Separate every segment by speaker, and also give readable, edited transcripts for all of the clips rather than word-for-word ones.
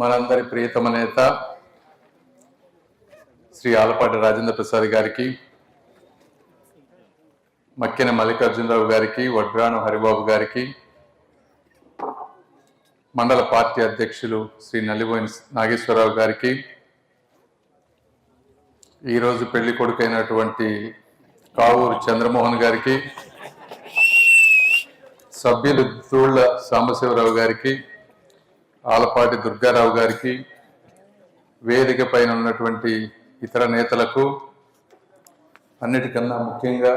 Speaker 1: మనందరి ప్రియతమ నేత శ్రీ ఆలపాటి రాజేంద్ర ప్రసాద్ గారికి, మక్కెన మల్లికార్జునరావు గారికి, వడ్రాను హరిబాబు గారికి, మండల పార్టీ అధ్యక్షులు శ్రీ నల్లిబోయిన నాగేశ్వరరావు గారికి, ఈరోజు పెళ్లి కొడుకైనటువంటి కావూరు చంద్రమోహన్ గారికి, సభ్యులు తూళ్ల సాంబశివరావు గారికి, ఆలపాటి దుర్గారావు గారికి, వేదిక పైన ఉన్నటువంటి ఇతర నేతలకు, అన్నిటికన్నా ముఖ్యంగా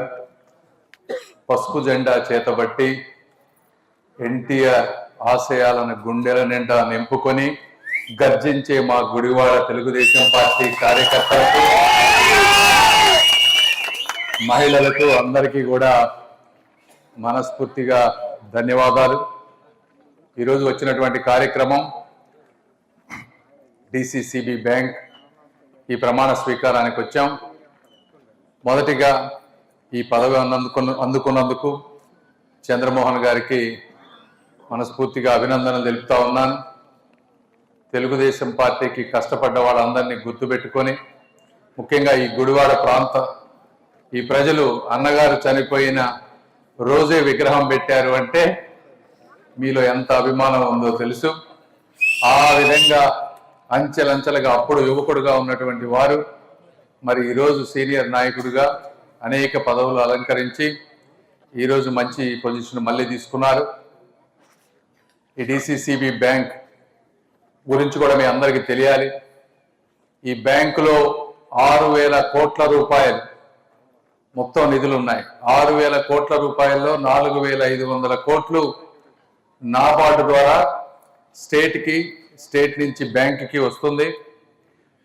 Speaker 1: పసుపు జెండా చేతబట్టి ఎన్టీఆర్ ఆశయాలను గుండెల నిండా నింపుకొని గర్జించే మా గుడివాడ తెలుగుదేశం పార్టీ కార్యకర్తలకు, మహిళలకు అందరికీ కూడా మనస్ఫూర్తిగా ధన్యవాదాలు. ఈరోజు వచ్చినటువంటి కార్యక్రమం డిసిసిబి బ్యాంక్ ఈ ప్రమాణ స్వీకారానికి వచ్చాం. మొదటిగా ఈ పదవి అందుకున్నందుకు చంద్రమోహన్ గారికి మనస్ఫూర్తిగా అభినందనలు తెలుపుతా ఉన్నాను. తెలుగుదేశం పార్టీకి కష్టపడ్డ వాళ్ళందరినీ గుర్తుపెట్టుకొని, ముఖ్యంగా ఈ గుడివాడ ప్రాంత ఈ ప్రజలు అన్నగారు చనిపోయిన రోజే విగ్రహం పెట్టారు అంటే మీలో ఎంత అభిమానం ఉందో తెలుసు. ఆ విధంగా అంచెలంచెలుగా అప్పుడు యువకుడుగా ఉన్నటువంటి వారు మరి ఈరోజు సీనియర్ నాయకుడిగా అనేక పదవులు అలంకరించి ఈరోజు మంచి పొజిషన్ మళ్ళీ తీసుకున్నారు. ఈ డిసిసిబి బ్యాంక్ గురించి కూడా మీ అందరికీ తెలియాలి. ఈ బ్యాంకులో 6,000 కోట్ల రూపాయలు మొత్తం నిధులు ఉన్నాయి. 6,000 కోట్ల రూపాయల్లో 4,500 కోట్లు నాబార్డు ద్వారా స్టేట్ నుంచి బ్యాంకుకి వస్తుంది.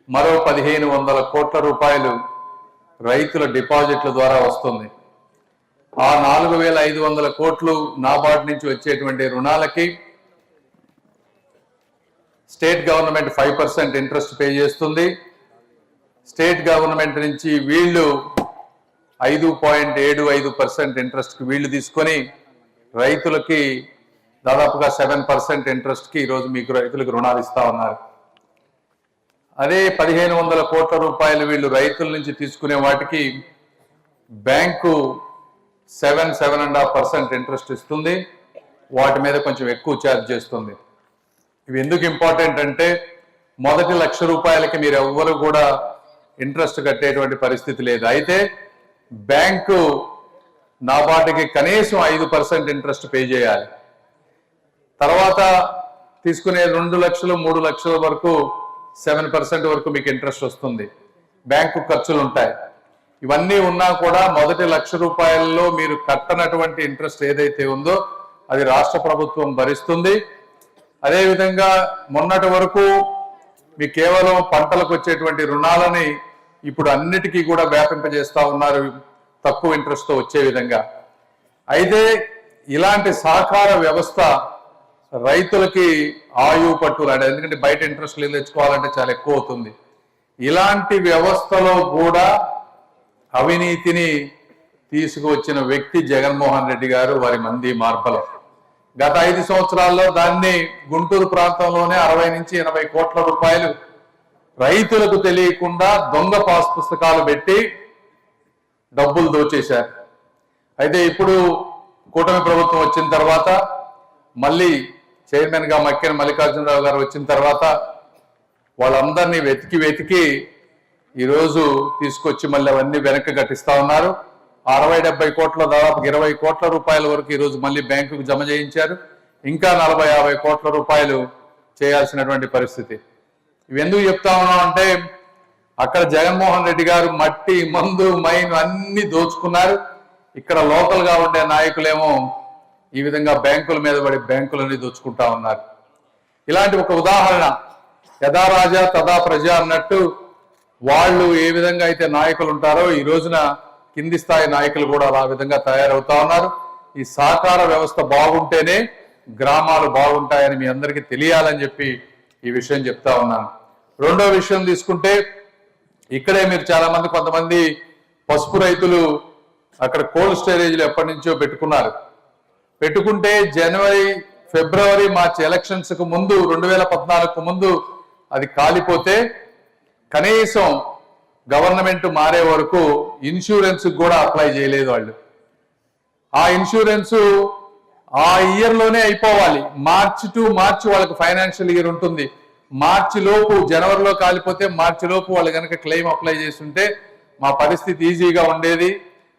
Speaker 1: మరో 1,500 కోట్ల రూపాయలు రైతుల డిపాజిట్ల ద్వారా వస్తుంది. ఆ 4,500 కోట్లు నాబార్డు నుంచి వచ్చేటువంటి రుణాలకి స్టేట్ గవర్నమెంట్ 5% ఇంట్రెస్ట్ పే చేస్తుంది. స్టేట్ గవర్నమెంట్ నుంచి వీళ్ళు 5.75% ఇంట్రెస్ట్కి వీళ్ళు తీసుకొని రైతులకి దాదాపుగా 7% ఇంట్రెస్ట్కి ఈరోజు మీకు రైతులకు రుణాలు ఇస్తా ఉన్నారు. అదే 1,500 కోట్ల రూపాయలు వీళ్ళు రైతుల నుంచి తీసుకునే వాటికి బ్యాంకు 7.5% ఇంట్రెస్ట్ ఇస్తుంది. వాటి మీద కొంచెం ఎక్కువ ఛార్జ్ చేస్తుంది. ఇవి ఎందుకు ఇంపార్టెంట్ అంటే మొదటి 1,00,000 రూపాయలకి మీరు ఎవ్వరు కూడా ఇంట్రెస్ట్ కట్టేటువంటి పరిస్థితి లేదు. అయితే బ్యాంకు నాబార్డుకి కనీసం 5% ఇంట్రెస్ట్ పే చేయాలి. తర్వాత తీసుకునే 2 లక్షలు 3 లక్షల వరకు 7% వరకు మీకు ఇంట్రెస్ట్ వస్తుంది. బ్యాంకు ఖర్చులు ఉంటాయి. ఇవన్నీ ఉన్నా కూడా మొదటి 1,00,000 రూపాయల్లో మీరు కట్టనటువంటి ఇంట్రెస్ట్ ఏదైతే ఉందో అది రాష్ట్ర ప్రభుత్వం భరిస్తుంది. అదేవిధంగా మొన్నటి వరకు మీ కేవలం పంటలకు వచ్చేటువంటి రుణాలని ఇప్పుడు అన్నిటికీ కూడా వ్యాపింపజేస్తా ఉన్నారు తక్కువ ఇంట్రెస్ట్తో వచ్చే విధంగా. అయితే ఇలాంటి సహకార వ్యవస్థ రైతులకి ఆయువు పట్టులాడు, ఎందుకంటే బయట ఇంట్రెస్ట్లు తెచ్చుకోవాలంటే చాలా ఎక్కువ అవుతుంది. ఇలాంటి వ్యవస్థలో కూడా అవినీతిని తీసుకువచ్చిన వ్యక్తి జగన్మోహన్ రెడ్డి గారు, వారి మంది మార్పల. గత 5 సంవత్సరాల్లో దాన్ని గుంటూరు ప్రాంతంలోనే 60 నుంచి 80 కోట్ల రూపాయలు రైతులకు తెలియకుండా దొంగ పాస్ పుస్తకాలు పెట్టి డబ్బులు దోచేశారు. అయితే ఇప్పుడు కూటమి ప్రభుత్వం వచ్చిన తర్వాత మళ్ళీ చైర్మన్గా మక్కెన మల్లికార్జునరావు గారు వచ్చిన తర్వాత వాళ్ళందరినీ వెతికి ఈరోజు తీసుకొచ్చి మళ్ళీ అవన్నీ వెనక్కి కట్టిస్తా ఉన్నారు. 60-70 కోట్ల దాదాపు 20 కోట్ల రూపాయల వరకు ఈరోజు మళ్ళీ బ్యాంకుకు జమ చేయించారు. ఇంకా 40-50 కోట్ల రూపాయలు చేయాల్సినటువంటి పరిస్థితి. ఇవి ఎందుకు చెప్తా ఉన్నాం అంటే అక్కడ జగన్మోహన్ రెడ్డి గారు మట్టి, మందు, మైన్ అన్ని దోచుకున్నారు. ఇక్కడ లోకల్గా ఉండే నాయకులేమో ఈ విధంగా బ్యాంకుల మీద పడి బ్యాంకులన్నీ దోచుకుంటా ఉన్నారు. ఇలాంటి ఒక ఉదాహరణ, యథా రాజా తదా ప్రజ అన్నట్టు వాళ్ళు ఏ విధంగా అయితే నాయకులు ఉంటారో ఈ రోజున కింది స్థాయి నాయకులు కూడా ఆ విధంగా తయారవుతా ఉన్నారు. ఈ సహకార వ్యవస్థ బాగుంటేనే గ్రామాలు బాగుంటాయని మీ అందరికీ తెలియాలని చెప్పి ఈ విషయం చెప్తా ఉన్నాను. రెండో విషయం తీసుకుంటే ఇక్కడే మీరు చాలా మంది కొంతమంది పసుపు రైతులు అక్కడ కోల్డ్ స్టోరేజ్లు ఎప్పటి నుంచో పెట్టుకున్నారు. పెట్టుకుంటే జనవరి ఫిబ్రవరి మార్చి ఎలక్షన్స్ కు ముందు 2014కు ముందు అది కాలిపోతే కనీసం గవర్నమెంట్ మారే వరకు ఇన్సూరెన్స్ కూడా అప్లై చేయలేదు వాళ్ళు. ఆ ఇన్సూరెన్స్ ఆ ఇయర్లోనే అయిపోవాలి. మార్చి టు మార్చి వాళ్ళకి ఫైనాన్షియల్ ఇయర్ ఉంటుంది. మార్చి లోపు, జనవరిలో కాలిపోతే మార్చి లోపు వాళ్ళు కనుక క్లెయిమ్ అప్లై చేస్తుంటే మా పరిస్థితి ఈజీగా ఉండేది.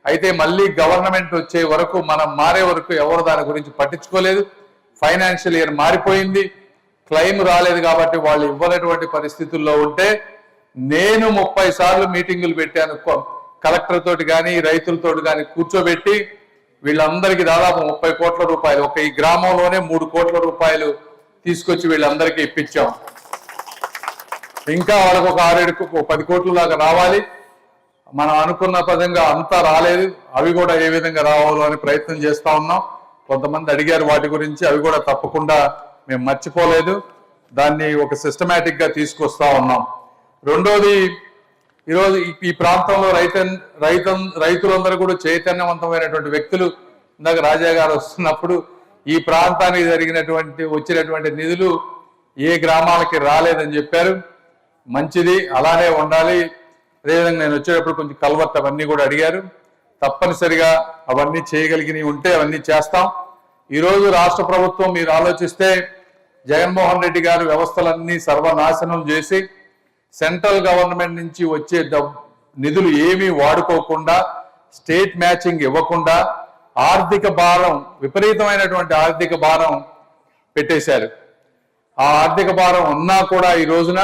Speaker 1: అయితే మళ్ళీ గవర్నమెంట్ వచ్చే వరకు, మనం మారే వరకు ఎవరు దాని గురించి పట్టించుకోలేదు. ఫైనాన్షియల్ ఇయర్ మారిపోయింది, క్లెయిమ్ రాలేదు కాబట్టి వాళ్ళు ఇవ్వనటువంటి పరిస్థితుల్లో ఉంటే నేను 30 సార్లు మీటింగులు పెట్టాను. కలెక్టర్ తోటి కానీ రైతులతోటి కానీ కూర్చోబెట్టి వీళ్ళందరికీ దాదాపు 30 కోట్ల రూపాయలు, ఒక ఈ గ్రామంలోనే 3 కోట్ల రూపాయలు తీసుకొచ్చి వీళ్ళందరికీ ఇప్పించాం. ఇంకా వాళ్ళకు ఒక 10 కోట్ల దాకా రావాలి. మనం అనుకున్న పదంగా అంతా రాలేదు. అవి కూడా ఏ విధంగా రావాలో అని ప్రయత్నం చేస్తా ఉన్నాం. కొంతమంది అడిగారు వాటి గురించి, అవి కూడా తప్పకుండా మేము మర్చిపోలేదు. దాన్ని ఒక సిస్టమేటిక్ గా తీసుకొస్తా ఉన్నాం. రెండోది, ఈరోజు ఈ ప్రాంతంలో రైతులందరూ కూడా చైతన్యవంతమైనటువంటి వ్యక్తులు. ఇందాక రాజా గారు వస్తున్నప్పుడు ఈ ప్రాంతానికి వచ్చినటువంటి నిధులు ఏ గ్రామాలకి రాలేదని చెప్పారు. మంచిది, అలానే ఉండాలి. అదేవిధంగా నేను వచ్చేటప్పుడు కొంచెం కల్వర్ట్ అవన్నీ కూడా అడిగారు. తప్పనిసరిగా అవన్నీ చేయగలిగినవి ఉంటే అవన్నీ చేస్తాం. ఈరోజు రాష్ట్ర ప్రభుత్వం మీరు ఆలోచిస్తే జగన్మోహన్ రెడ్డి గారు వ్యవస్థలన్నీ సర్వనాశనం చేసి సెంట్రల్ గవర్నమెంట్ నుంచి వచ్చే నిధులు ఏమీ వాడుకోకుండా, స్టేట్ మ్యాచింగ్ ఇవ్వకుండా ఆర్థిక భారం, విపరీతమైనటువంటి ఆర్థిక భారం పెట్టేశారు. ఆ ఆర్థిక భారం ఉన్నా కూడా ఈ రోజున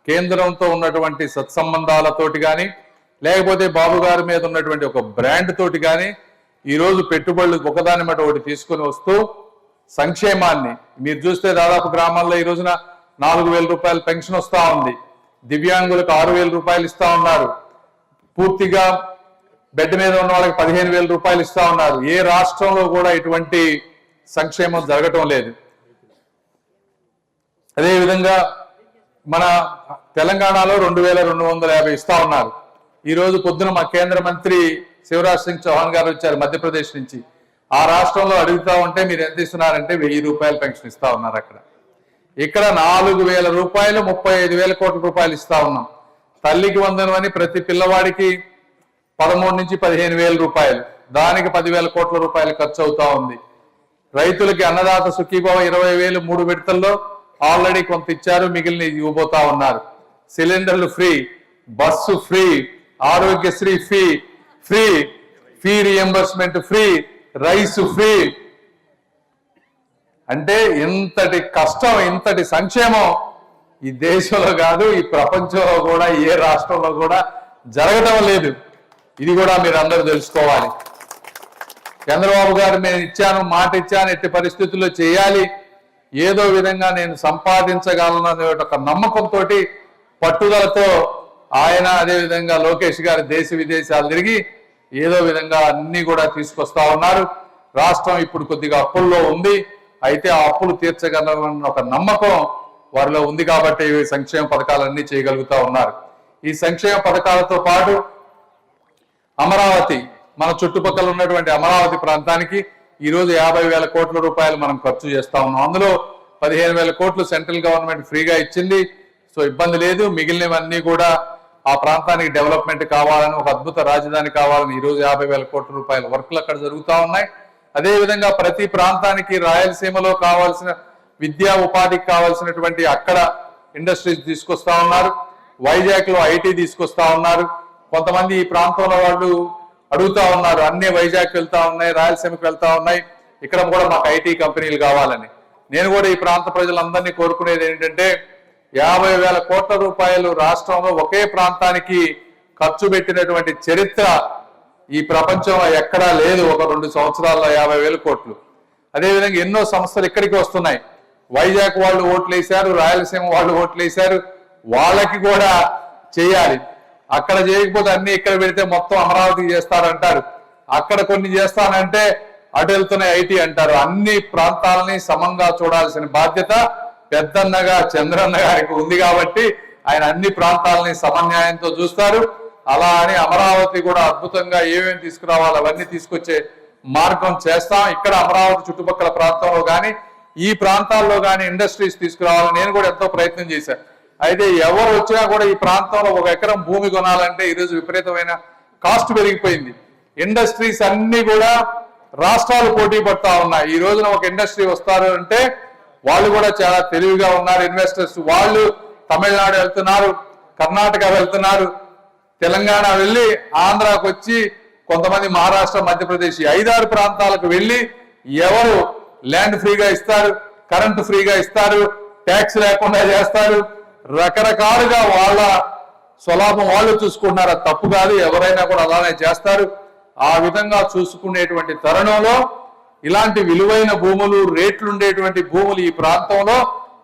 Speaker 1: కేంద్రంతో ఉన్నటువంటి సత్సంబంధాలతోటి కానీ, లేకపోతే బాబు గారి మీద ఉన్నటువంటి ఒక బ్రాండ్ తోటి కానీ ఈరోజు పెట్టుబడులు ఒకదాని మాట ఒకటి తీసుకొని వస్తూ సంక్షేమాన్ని మీరు చూస్తే దాదాపు గ్రామాల్లో ఈ రోజున 4,000 రూపాయల పెన్షన్ వస్తూ ఉంది. దివ్యాంగులకు 6,000 రూపాయలు ఇస్తా ఉన్నారు. పూర్తిగా బెడ్ మీద ఉన్న వాళ్ళకి 15,000 రూపాయలు ఇస్తా ఉన్నారు. ఏ రాష్ట్రంలో కూడా ఇటువంటి సంక్షేమం జరగటం లేదు. అదేవిధంగా మన తెలంగాణలో 2,250 ఇస్తా ఉన్నారు. ఈ రోజు పొద్దున మా కేంద్ర మంత్రి శివరాజ్ సింగ్ చౌహాన్ గారు వచ్చారు మధ్యప్రదేశ్ నుంచి. ఆ రాష్ట్రంలో అడుగుతా ఉంటే మీరు ఎంత ఇస్తున్నారంటే 1,000 రూపాయల పెన్షన్ ఇస్తా ఉన్నారు. ఇక్కడ 4,000 రూపాయలు, 35,000 కోట్ల రూపాయలు ఇస్తా ఉన్నాం. తల్లికి వందనం అని ప్రతి పిల్లవాడికి 13 నుంచి 15,000 రూపాయలు, దానికి 10,000 కోట్ల రూపాయలు ఖర్చు అవుతా ఉంది. రైతులకి అన్నదాత సుఖీభావ 20,000 3 విడతల్లో ఆల్రెడీ కొంత ఇచ్చారు, మిగిలిన ఇవ్వబోతా ఉన్నారు. సిలిండర్లు free, bus free, Aarogyasri free, fee reimbursement free, rice free. అంటే ఇంతటి కష్టం, ఇంతటి సంక్షేమం ఈ దేశంలో కాదు, ఈ ప్రపంచంలో కూడా ఏ రాష్ట్రంలో కూడా జరగడం లేదు. ఇది కూడా మీరు అందరూ తెలుసుకోవాలి. చంద్రబాబు గారు నేను ఇచ్చాను, మాట ఇచ్చాను, ఎట్టి పరిస్థితుల్లో చేయాలి, ఏదో విధంగా నేను సంపాదించగలననే ఒక నమ్మకంతో, పట్టుదలతో ఆయన, అదేవిధంగా లోకేష్ గారు దేశ విదేశాలు తిరిగి ఏదో విధంగా అన్ని కూడా తీసుకొస్తా ఉన్నారు. రాష్ట్రం ఇప్పుడు కొద్దిగా అప్పుల్లో ఉంది. అయితే ఆ అప్పులు తీర్చగలన్న ఒక నమ్మకం వారిలో ఉంది కాబట్టి సంక్షేమ పథకాలన్నీ చేయగలుగుతా ఉన్నారు. ఈ సంక్షేమ పథకాలతో పాటు అమరావతి, మన చుట్టుపక్కల ఉన్నటువంటి అమరావతి ప్రాంతానికి ఈరోజు 50,000 కోట్ల రూపాయలు మనం ఖర్చు చేస్తా ఉన్నాం. అందులో 15,000 కోట్లు సెంట్రల్ గవర్నమెంట్ ఫ్రీగా ఇచ్చింది. సో ఇబ్బంది లేదు. మిగిలినవన్నీ కూడా ఆ ప్రాంతానికి డెవలప్మెంట్ కావాలని, ఒక అద్భుత రాజధాని కావాలని ఈరోజు 50,000 కోట్ల రూపాయల వర్క్లు అక్కడ జరుగుతూ ఉన్నాయి. అదేవిధంగా ప్రతి ప్రాంతానికి రాయలసీమలో కావాల్సిన విద్యా ఉపాధికి కావాల్సినటువంటి అక్కడ ఇండస్ట్రీస్ తీసుకొస్తా ఉన్నారు. వైజాగ్ లో ఐటీ తీసుకొస్తా ఉన్నారు. కొంతమంది ఈ ప్రాంతంలో వాళ్ళు అడుగుతా ఉన్నారు, అన్ని వైజాగ్ వెళ్తా ఉన్నాయి, రాయలసీమకి వెళ్తా ఉన్నాయి, ఇక్కడ కూడా మాకు ఐటీ కంపెనీలు కావాలని. నేను కూడా ఈ ప్రాంత ప్రజలందరినీ కోరుకునేది ఏంటంటే 50,000 కోట్ల రూపాయలు రాష్ట్రంలో ఒకే ప్రాంతానికి ఖర్చు పెట్టినటువంటి చరిత్ర ఈ ప్రపంచంలో ఎక్కడా లేదు. ఒక 2 సంవత్సరాల్లో 50,000 కోట్లు. అదేవిధంగా ఎన్నో సంస్థలు ఇక్కడికి వస్తున్నాయి. వైజాగ్ వాళ్ళు ఓట్లు వేశారు, రాయలసీమ వాళ్ళు ఓట్లు వేశారు, వాళ్ళకి కూడా చేయాలి. అక్కడ చేయకపోతే అన్ని ఇక్కడ పెడితే మొత్తం అమరావతికి చేస్తారంటారు. అక్కడ కొన్ని చేస్తానంటే అటు వెళ్తున్న ఐటీ అంటారు. అన్ని ప్రాంతాలని సమంగా చూడాల్సిన బాధ్యత పెద్దన్నగా చంద్రన్న గారికి ఉంది కాబట్టి ఆయన అన్ని ప్రాంతాలని సమన్యాయంతో చూస్తారు. అలా అని అమరావతి కూడా అద్భుతంగా ఏమేమి తీసుకురావాలో అవన్నీ తీసుకొచ్చే మార్గం చేస్తాం. ఇక్కడ అమరావతి చుట్టుపక్కల ప్రాంతంలో కానీ ఈ ప్రాంతాల్లో కానీ ఇండస్ట్రీస్ తీసుకురావాలని నేను కూడా ఎంతో ప్రయత్నం చేశాను. అయితే ఎవరు వచ్చినా కూడా ఈ ప్రాంతంలో 1 ఎకరం భూమి కొనాలంటే ఈరోజు విపరీతమైన కాస్ట్ పెరిగిపోయింది. ఇండస్ట్రీస్ అన్ని కూడా రాష్ట్రాలు పోటీ పడతా ఉన్నాయి. ఈ రోజున ఒక ఇండస్ట్రీ వస్తారు అంటే వాళ్ళు కూడా చాలా తెలివిగా ఉన్నారు ఇన్వెస్టర్స్. వాళ్ళు తమిళనాడు వెళ్తున్నారు, కర్ణాటక వెళ్తున్నారు, తెలంగాణ వెళ్ళి ఆంధ్రాకు వచ్చి, కొంతమంది మహారాష్ట్ర, మధ్యప్రదేశ్ 5-6 ప్రాంతాలకు వెళ్ళి ఎవరు ల్యాండ్ ఫ్రీగా ఇస్తారు, కరెంటు ఫ్రీగా ఇస్తారు, ట్యాక్స్ లేకుండా చేస్తారు, రకరకాలుగా వాళ్ళ స్వలాభం వాళ్ళు చూసుకుంటున్నారు. అది తప్పు కాదు, ఎవరైనా కూడా అలానే చేస్తారు. ఆ విధంగా చూసుకునేటువంటి తరుణంలో ఇలాంటి విలువైన భూములు, రేట్లు ఉండేటువంటి భూములు ఈ ప్రాంతంలో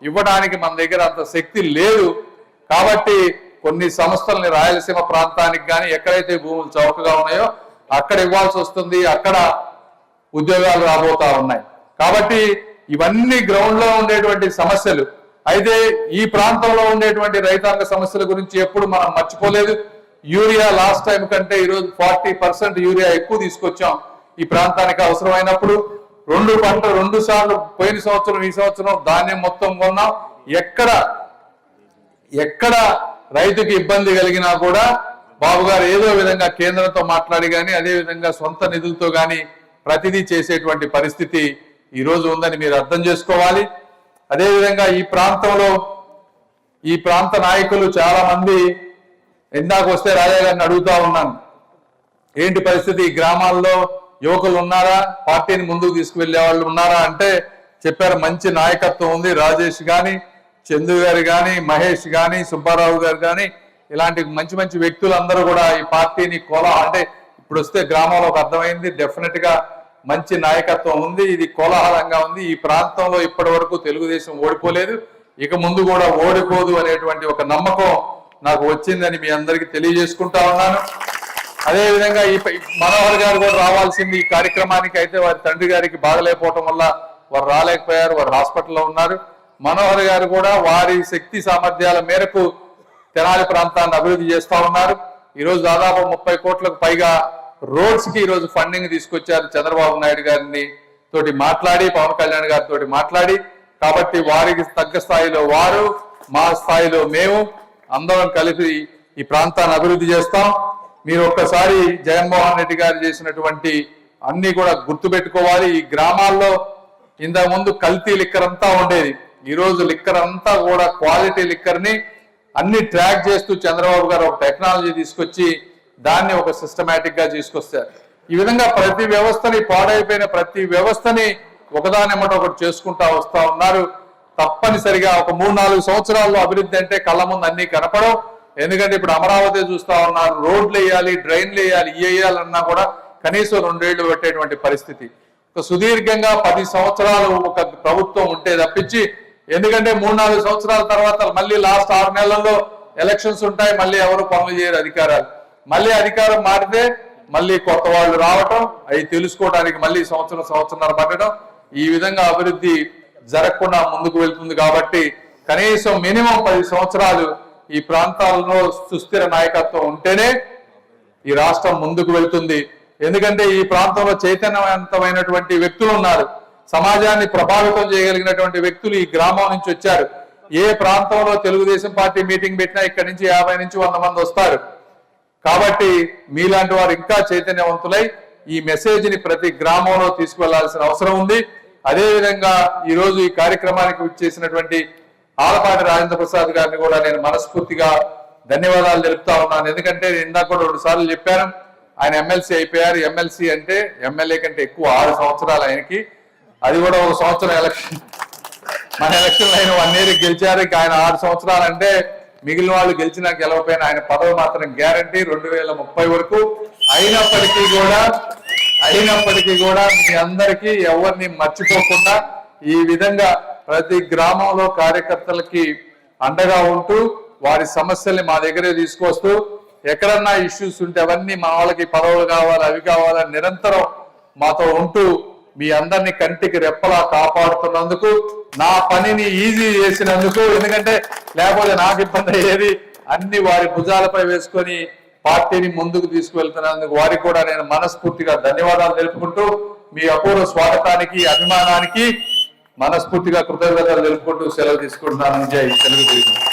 Speaker 1: ఇవ్వడానికి మన దగ్గర అంత శక్తి లేదు. కాబట్టి కొన్ని సంస్థల్ని రాయలసీమ ప్రాంతానికి కానీ ఎక్కడైతే భూములు చౌకగా ఉన్నాయో అక్కడ ఇవ్వాల్సి వస్తుంది, అక్కడ ఉద్యోగాలు రాబోతా ఉన్నాయి. కాబట్టి ఇవన్నీ గ్రౌండ్ లో ఉండేటువంటి సమస్యలు. అయితే ఈ ప్రాంతంలో ఉండేటువంటి రైతాంగ సమస్యల గురించి ఎప్పుడు మనం మర్చిపోలేదు. యూరియా లాస్ట్ టైం కంటే ఈరోజు 40% యూరియా ఎక్కువ తీసుకొచ్చాం ఈ ప్రాంతానికి అవసరమైనప్పుడు. 2 పంటలు 2 సార్లు పోయిన సంవత్సరం ఈ సంవత్సరం ధాన్యం మొత్తం కొన్నాం. ఎక్కడ రైతుకి ఇబ్బంది కలిగినా కూడా బాబు గారు ఏదో విధంగా కేంద్రంతో మాట్లాడి కానీ అదే విధంగా సొంత నిధులతో కానీ ప్రతిదీ చేసేటువంటి పరిస్థితి ఈ రోజు ఉందని మీరు అర్థం చేసుకోవాలి. అదేవిధంగా ఈ ప్రాంతంలో ఈ ప్రాంత నాయకులు చాలా మంది ఇందాక వస్తే రాజా గారిని అడుగుతా ఉన్నాను, ఏంటి పరిస్థితి, ఈ గ్రామాల్లో యువకులు ఉన్నారా, పార్టీని ముందుకు తీసుకువెళ్లే వాళ్ళు ఉన్నారా అంటే చెప్పారు మంచి నాయకత్వం ఉంది. రాజేష్ కానీ, చందు గారు కానీ, మహేష్ కానీ, సుబ్బారావు గారు కానీ ఇలాంటి మంచి మంచి వ్యక్తులు అందరూ కూడా ఈ పార్టీని అంటే ఇప్పుడు వస్తే గ్రామంలోకి అర్థమైంది, డెఫినెట్ గా మంచి నాయకత్వం ఉంది, ఇది కోలాహలంగా ఉంది. ఈ ప్రాంతంలో ఇప్పటి వరకు తెలుగుదేశం ఓడిపోలేదు, ఇక ముందు కూడా ఓడిపోదు అనేటువంటి ఒక నమ్మకం నాకు వచ్చిందని మీ అందరికీ తెలియజేసుకుంటా ఉన్నాను. అదేవిధంగా ఈ మనోహర్ గారు కూడా రావాల్సింది ఈ కార్యక్రమానికి. అయితే వారి తండ్రి గారికి బాగలేకపోవటం వల్ల వారు రాలేకపోయారు, వారు హాస్పిటల్లో ఉన్నారు. మనోహర్ గారు కూడా వారి శక్తి సామర్థ్యాల మేరకు తెనాలి ప్రాంతాన్ని అభివృద్ధి చేస్తా ఉన్నారు. ఈరోజు దాదాపు 30 కోట్లకు పైగా రోడ్స్ కి ఈరోజు ఫండింగ్ తీసుకొచ్చారు చంద్రబాబు నాయుడు గారిని తోటి మాట్లాడి, పవన్ కళ్యాణ్ గారితో మాట్లాడి. కాబట్టి వారికి తగ్గ స్థాయిలో వారు, మా స్థాయిలో మేము అందరం కలిసి ఈ ప్రాంతాన్ని అభివృద్ధి చేస్తాం. మీరు ఒక్కసారి జగన్మోహన్ రెడ్డి గారు చేసినటువంటి అన్ని కూడా గుర్తుపెట్టుకోవాలి. ఈ గ్రామాల్లో ఇంతకు ముందు కల్తీ లిక్కర్ అంతా ఉండేది, ఈ రోజు లిక్కర్ అంతా కూడా క్వాలిటీ లిక్కర్ ని అన్ని ట్రాక్ చేస్తూ చంద్రబాబు గారు ఒక టెక్నాలజీ తీసుకొచ్చి దాన్ని ఒక సిస్టమేటిక్ గా తీసుకొస్తారు. ఈ విధంగా ప్రతి వ్యవస్థని, పాడైపోయిన ప్రతి వ్యవస్థని ఒకదానెమ్మట ఒకటి చేసుకుంటా వస్తా ఉన్నారు. తప్పనిసరిగా ఒక 3-4 సంవత్సరాల్లో అభివృద్ధి అంటే కళ్ళ ముందు అన్ని కనపడవు. ఎందుకంటే ఇప్పుడు అమరావతి చూస్తా ఉన్నారు, రోడ్లు వేయాలి, డ్రైన్లు వేయాలి, వేయాలన్నా కూడా కనీసం 2 ఏళ్లు పెట్టేటువంటి పరిస్థితి. ఒక సుదీర్ఘంగా 10 సంవత్సరాలు ఒక ప్రభుత్వం ఉంటే తప్పించి, ఎందుకంటే 3-4 సంవత్సరాల తర్వాత మళ్ళీ లాస్ట్ 6 నెలల్లో ఎలక్షన్స్ ఉంటాయి, మళ్ళీ ఎవరు పనులు చేయరు అధికారాలు. మళ్ళీ అధికారం మారితే మళ్ళీ కొత్త వాళ్ళు రావటం, అవి తెలుసుకోవడానికి మళ్ళీ సంవత్సరంన్నర పట్టడం, ఈ విధంగా అభివృద్ధి జరగకుండా ముందుకు వెళ్తుంది. కాబట్టి కనీసం మినిమం 10 సంవత్సరాలు ఈ ప్రాంతాలలో సుస్థిర నాయకత్వం ఉంటేనే ఈ రాష్ట్రం ముందుకు వెళ్తుంది. ఎందుకంటే ఈ ప్రాంతంలో చైతన్యవంతమైనటువంటి వ్యక్తులు ఉన్నారు, సమాజాన్ని ప్రభావితం చేయగలిగినటువంటి వ్యక్తులు ఈ గ్రామం నుంచి వచ్చారు. ఏ ప్రాంతంలో తెలుగుదేశం పార్టీ మీటింగ్ పెట్టినా ఇక్కడి నుంచి 50 నుంచి 100 మంది వస్తారు. కాబట్టి మీలాంటి వారు ఇంకా చైతన్యవంతులై ఈ మెసేజ్ ని ప్రతి గ్రామంలో తీసుకువెళ్లాల్సిన అవసరం ఉంది. అదేవిధంగా ఈ రోజు ఈ కార్యక్రమానికి చేసినటువంటి ఆలపాటి రాజేంద్ర ప్రసాద్ గారిని కూడా నేను మనస్ఫూర్తిగా ధన్యవాదాలు తెలుపుతా ఉన్నాను. ఎందుకంటే ఇందాక కూడా 2 సార్లు చెప్పాను, ఆయన ఎమ్మెల్సీ అయిపోయారు. ఎమ్మెల్సీ అంటే ఎమ్మెల్యే కంటే ఎక్కువ 6 సంవత్సరాలు ఆయనకి, అది కూడా 1 సంవత్సరం ఎలక్షన్, మన ఎలక్షన్ అయిన 1 ఇయర్ గెలిచారు. ఇక ఆయన 6 సంవత్సరాలు అంటే మిగిలిన వాళ్ళు గెలిచినా గెలవపోయినా ఆయన పదవి మాత్రం గ్యారంటీ 2030 వరకు. అయినప్పటికీ కూడా మీ అందరికీ ఎవరిని మర్చిపోకుండా ఈ విధంగా ప్రతి గ్రామంలో కార్యకర్తలకి అండగా ఉంటూ వారి సమస్యల్ని మా దగ్గరే తీసుకొస్తూ, ఎక్కడన్నా ఇష్యూస్ ఉంటే అవన్నీ మా వాళ్ళకి పదవులు కావాలి, అవి కావాలని నిరంతరం మాతో ఉంటూ మీ అందరినీ కంటికి రెప్పలా కాపాడుతున్నందుకు, నా పనిని ఈజీ చేసినందుకు, ఎందుకంటే లేకపోతే నాకు ఇబ్బంది అయ్యేది, అన్ని వారి భుజాలపై వేసుకొని పార్టీని ముందుకు తీసుకువెళ్తున్నందుకు వారికి కూడా నేను మనస్ఫూర్తిగా ధన్యవాదాలు తెలుపుకుంటూ మీ అపూర్వ స్వాగతానికి, అభిమానానికి మనస్ఫూర్తిగా కృతజ్ఞతలు తెలుపుకుంటూ సెలవు తీసుకుంటున్నాను. జై తెలుగుదేశం.